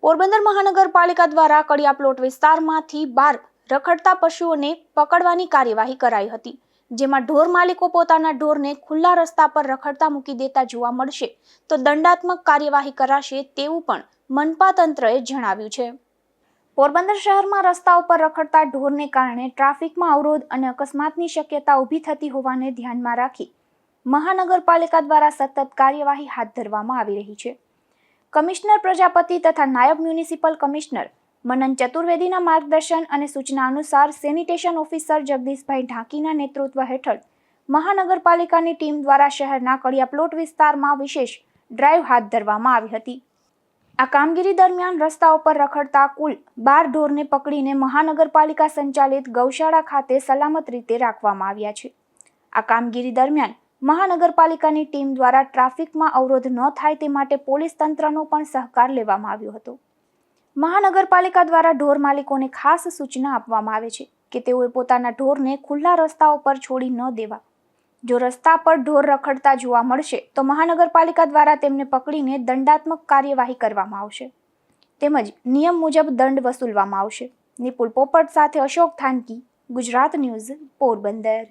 પોરબંદર મહાનગરપાલિકા દ્વારા કડિયા પ્લોટ વિસ્તારમાંથી 12 રખડતા પશુઓને પકડવાની કાર્યવાહી કરાઈ હતી, જેમાં ઢોર માલિકો પોતાના ઢોરને ખુલ્લા રસ્તા પર રખડતા મૂકી દેતા જોવા મળશે તો દંડાત્મક કાર્યવાહી કરાશે તેવું પણ મનપા તંત્રએ જણાવ્યું છે। પોરબંદર શહેરમાં રસ્તા ઉપર રખડતા ઢોરને કારણે ટ્રાફિકમાં અવરોધ અને અકસ્માતની શક્યતા ઊભી થતી હોવાને ધ્યાનમાં રાખી મહાનગરપાલિકા દ્વારા સતત કાર્યવાહી હાથ ધરવામાં આવી રહી છે। કમિશનર પ્રજાપતિ તથા નાયબ મ્યુનિસિપલ કમિશનર મનન ચતુર્વેદીના માર્ગદર્શન અને સૂચના અનુસાર સેનિટેશન ઓફિસર જગદીશભાઈ ઢાંકીના નેતૃત્વ હેઠળ મહાનગરપાલિકાની ટીમ દ્વારા શહેરના કડિયા પ્લોટ વિસ્તારમાં વિશેષ ડ્રાઈવ હાથ ધરવામાં આવી હતી। આ કામગીરી દરમિયાન રસ્તા ઉપર રખડતા કુલ 12 ઢોરને પકડીને મહાનગરપાલિકા સંચાલિત ગૌશાળા ખાતે સલામત રીતે રાખવામાં આવ્યા છે। આ કામગીરી દરમિયાન મહાનગરપાલિકાની ટીમ દ્વારા ટ્રાફિકમાં અવરોધ ન થાય તે માટે પોલીસ તંત્રનો પણ સહકાર લેવામાં આવ્યો હતો। મહાનગરપાલિકા દ્વારા ઢોર માલિકોને ખાસ સૂચના આપવામાં આવે છે કે તેઓએ પોતાના ઢોરને ખુલ્લા રસ્તાઓ પર છોડી ન દેવા। જો રસ્તા પર ઢોર રખડતા જોવા મળશે તો મહાનગરપાલિકા દ્વારા તેમને પકડીને દંડાત્મક કાર્યવાહી કરવામાં આવશે તેમજ નિયમ મુજબ દંડ વસૂલવામાં આવશે। નિપુલ પોપટ સાથે અશોક થાનકી, ગુજરાત ન્યૂઝ, પોરબંદર।